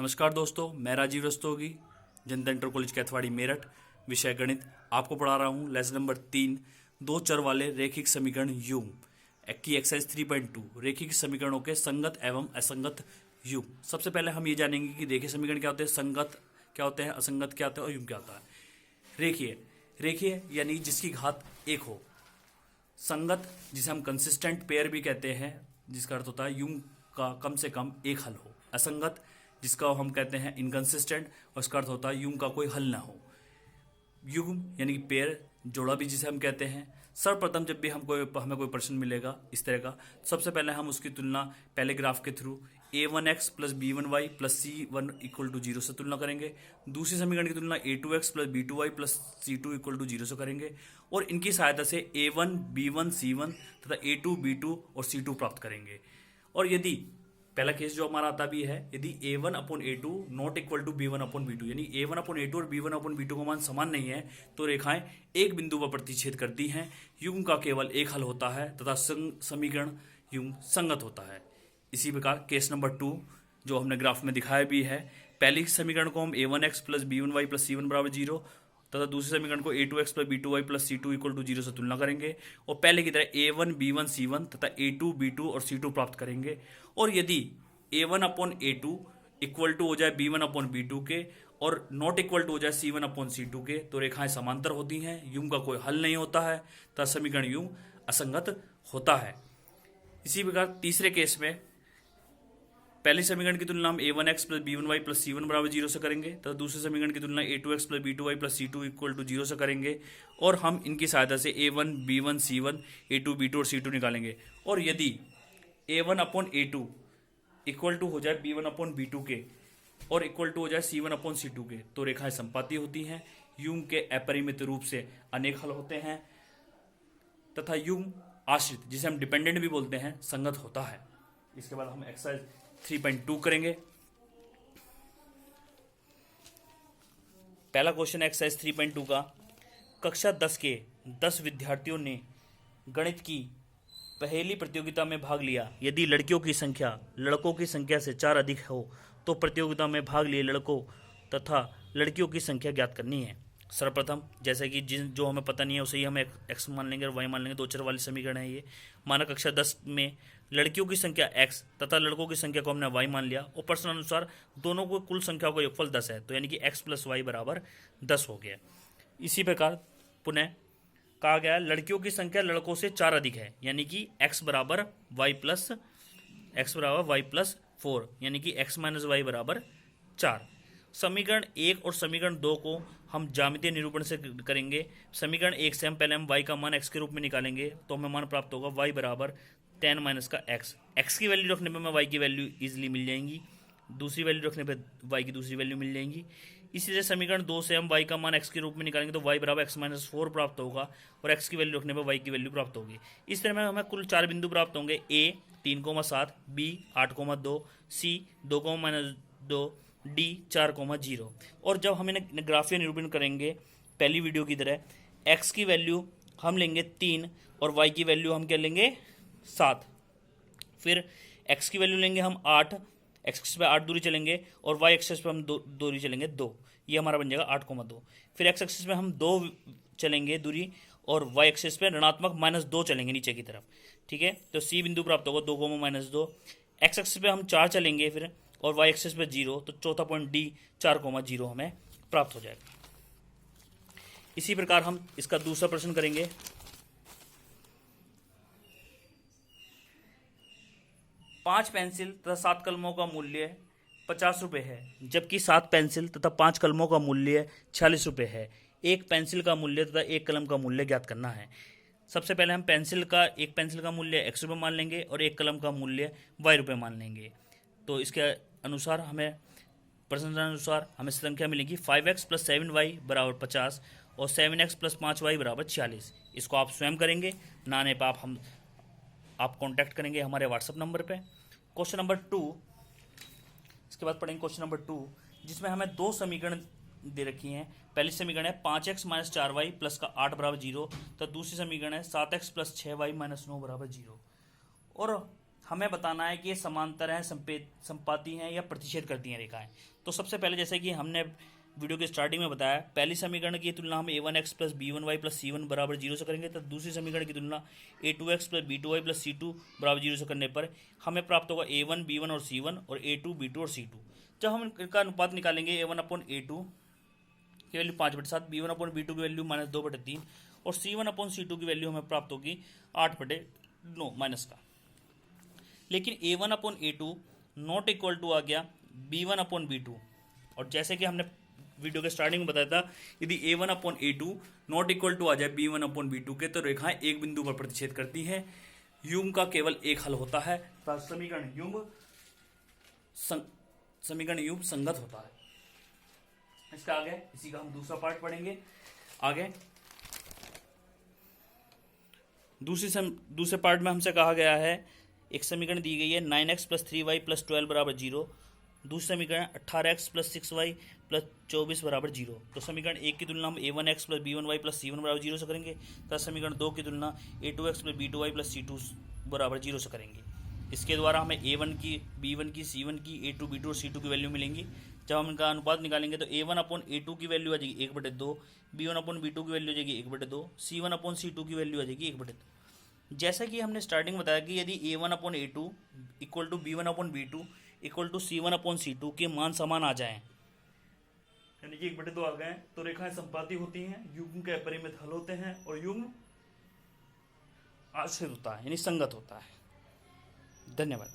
नमस्कार दोस्तों, मैं राजीव रस्तोगी, जनता इंटर कॉलेज कैथवाड़ी मेरठ। विषय गणित आपको पढ़ा रहा हूँ। लेसन नंबर 3, दो चर वाले रैखिक समीकरण युग्म की एक्सरसाइज 3.2 रैखिक समीकरणों के संगत एवं असंगत युग्म। सबसे पहले हम ये जानेंगे कि रैखिक समीकरण क्या होते हैं, संगत क्या होते हैं, असंगत क्या होता है और युग्म क्या होता है। रेखीय यानी जिसकी घात एक हो। संगत जिसे हम कंसिस्टेंट पेयर भी कहते हैं, जिसका अर्थ होता है युग्म का कम से कम एक हल हो। असंगत जिसका हम कहते हैं इनकंसिस्टेंट, और इसका अर्थ होता है युग्म का कोई हल ना हो। युग्म यानी कि पेयर, जोड़ा भी जिसे हम कहते हैं। सर्वप्रथम जब भी हमें कोई प्रश्न मिलेगा इस तरह का, सबसे पहले हम उसकी तुलना पहले ग्राफ के through a1x plus b1y plus c1 equal to 0 से तुलना करेंगे। दूसरी समीकरण की तुलना a2x plus b2y plus c2 equal to 0 से करेंगे और इनकी सहायता से a1 b1 c1 तथा a2 b2 और c2 प्राप्त करेंगे। और यदि पहला केस जो हमारा आता भी है, यदि a1 upon a2 not equal to b1 upon b2 यानी a1 अपॉन a2 और b1 अपॉन b2 का मान समान नहीं है, तो रेखाएं एक बिंदु पर प्रतिच्छेद करती हैं। युग्म का केवल एक हल होता है तथा समीकरण युग्म संगत होता है। इसी प्रकार केस नंबर 2 जो हमने ग्राफ में दिखाया भी है, पहली समीकरण को हम a1x plus b1y plus c1 बराबर 0 तथा दूसरे समीकरण को a2x plus b2y plus c2 equal to 0 से तुलना करेंगे और पहले की तरह a1 b1 c1 तथा a2 b2 और c2 प्राप्त करेंगे। और यदि a1 upon a2 equal to हो जाए b1 अपॉन b2 के और नॉट इक्वल टू हो जाए c1 अपॉन c2 के, तो रेखाएं समांतर होती हैं, युग्म का कोई हल नहीं होता है तथा समीकरण युग्म असंगत होता है। इसी प्रकार तीसरे केस में पहली समीकरण की तुलना हम a1x plus b1y plus c1 बराबर 0 से करेंगे तथा दूसरे समीकरण की तुलना a2x plus b2y plus c2 equal to 0 से करेंगे और हम इनकी सहायता से a1 b1 c1 a2 b2 और c2 निकालेंगे। और यदि a1 upon a2 equal to हो जाए b1 अपॉन b2 के और इक्वल टू हो जाए c1 अपॉन c2 के, तो रेखाएं संपाती होती हैं, युग्म के अपरिमित रूप से अनेक हल होते हैं तथा युग्म आश्रित जिसे हम डिपेंडेंट भी बोलते हैं संगत होता है। इसके बाद हम एक्सरसाइज 3.2 करेंगे। पहला क्वेश्चन एक्सरसाइज 3.2 का, कक्षा 10 के 10 विद्यार्थियों ने गणित की पहेली प्रतियोगिता में भाग लिया। यदि लड़कियों की संख्या लड़कों की संख्या से 4 अधिक हो तो प्रतियोगिता में भाग लिए लड़कों तथा लड़कियों की संख्या ज्ञात करनी है। सर्वप्रथम जैसे कि जो हमें पता नहीं है उसे ही हम x मान लेंगे और y मान लेंगे। दो चर वाली समीकरण है ये। माना कक्षा 10 में लड़कियों की संख्या x तथा लड़कों की संख्या को हमने y मान लिया और प्रश्न अनुसार दोनों को कुल संख्याओं का योगफल 10 है, तो यानी कि x प्लस वाई बराबर 10 हो गया। इसी प्रकार पुनः कहा गया लड़कियों की संख्या लड़कों से 4 अधिक है, यानी कि x बराबर वाई प्लस 4 यानी कि x माइनस वाई बराबर 4। समीकरण 1 और समीकरण 2 को हम ज्यामितीय निरूपण से करेंगे। समीकरण 1 से हम पहले हम y का मान x के रूप में निकालेंगे, तो हमें मान प्राप्त होगा y बराबर tan माइनस का x की वैल्यू रखने पर हमें y की वैल्यू इजीली मिल जाएंगी, दूसरी वैल्यू रखने पर y की दूसरी वैल्यू मिल जाएंगी। इसी तरह समीकरण 2 से हम y का मान x के रूप में निकालेंगे, तो y बराबर x माइनस 4 प्राप्त होगा और x की वैल्यू रखने पर y की वैल्यू प्राप्त होगी। इस तरह में हमें कुल 4 बिंदु प्राप्त होंगे, a 3,7, b 8,2, c 2,-2, d 4,0। और जब हम इन्हें ग्राफीय निरूपण करेंगे पहली वीडियो की तरह, x की वैल्यू हम लेंगे 3 और y की वैल्यू हम क्या लेंगे 7। फिर x की वैल्यू लेंगे हम 8, एक्स पे 8 दूरी चलेंगे और y एक्सिस पे हम दूरी चलेंगे 2, ये हमारा बन जाएगा 8,2। फिर x एक्सिस पे हम 2 चलेंगे दूरी और y एक्सिस पे ऋणात्मक -2 चलेंगे नीचे की तरफ, ठीक है। तो c बिंदु प्राप्त होगा 2,-2। x एक्सिस पे हम 4 चलेंगे फिर और y एक्सिस पे 0, तो चौथा पॉइंट d 4,0 हमें प्राप्त हो जाएगा। इसी प्रकार हम इसका दूसरा प्रश्न करेंगे। पांच पेंसिल तथा 7 कलमों का मूल्य 50 रुपये है, जबकि 7 पेंसिल तथा 5 कलमों का मूल्य 46 रुपये है। एक पेंसिल का मूल्य तथा एक कलम का मूल्य ज्ञात करना है। सबसे पहले हम एक पेंसिल का मूल्य x रुपये मान लेंगे और एक कलम का मूल्य y रुपये मान लेंगे। तो इसके अनुसार हमें प्रश्न अनुसार हमें संख्या मिलेगी 5x प्लस 7y बराबर 50 और 7x प्लस 5y बराबर 46। इसको आप स्वयं करेंगे, ना ने पर आप कांटेक्ट करेंगे हमारे व्हाट्सएप नंबर पे। क्वेश्चन नंबर 2, इसके बाद पढ़ेंगे क्वेश्चन नंबर 2, जिसमें हमें 2 समीकरण दे रखी हैं। पहली समीकरण है 5x माइनस 4y प्लस का 8 बराबर 0, तो दूसरी समीकरण है 7x प्लस 6y माइनस 9 बराबर 0। और हमें बताना है कि ये समांतर हैं, संपाती हैं या प्रतिच्छेद करती हैं रेखाएं। तो सबसे पहले जैसे कि हमने वीडियो के स्टार्टिंग में बताया, पहली समीकरण की तुलना हम a1x plus b1y plus c1 बराबर 0 से करेंगे, तो दूसरी समीकरण की तुलना a2x plus b2y plus c2 बराबर 0 से करने पर हमें प्राप्त होगा a1 b1 और c1 और a2 b2 और c2। जब हम इनका अनुपात निकालेंगे a1 अपॉन a2 की वैल्यू 5/7, b1 अपॉन b2 की वैल्यू -2/3 और c1 अपॉन c2 की वैल्यू हमें प्राप्त होगी 8/9 माइनस का। लेकिन a1 upon a2 not equal to आ गया b1 अपॉन b2, और जैसे कि हमने वीडियो के स्टार्टिंग में बताया था, यदि a1 upon a2 not equal to आ जाए b1 अपॉन b2 के, तो रेखाएं एक बिंदु पर प्रतिच्छेद करती हैं। युग्म का केवल एक हल होता है, समीकरण युग्म संगत होता है। इसका आगे इसी का हम दूसरा पार्ट पढ़ेंगे। आगे दूसरे पार्ट में हमसे कहा गया है, एक समीकरण दी गई है 9x प्लस 3y प्लस 12 बराबर 0, दूसरी समीकरण 18x प्लस 6y प्लस 24 बराबर 0। तो समीकरण 1 की तुलना हम a1x plus b1y plus c1 बराबर 0 से करेंगे, तथा समीकरण 2 की तुलना a2x plus b2y plus c2 बराबर 0 से करेंगे। इसके द्वारा हमें a1 की, b1 की, c1 की, a2 b2 और c2 की वैल्यू मिलेंगी। जब हम इनका अनुपात निकालेंगे तो a1 अपॉन a2 की वैल्यू आ जाएगी 1/2, b1 अपॉन b2 की वैल्यू आ जाएगी 1/2, c1 अपॉन c2 की वैल्यू आ जाएगी 1/2। जैसा कि हमने स्टार्टिंग बताया कि यदि a1 upon a2 equal to b1 upon b2 equal to c1 upon c2 के मान समान आ जाएं, यानी कि 1/2 आ गए, तो रेखाएं संपाती होती हैं, युग्म के अपरिमित हल होते हैं और युग्म आश्रित होता है यानी संगत होता है। धन्यवाद।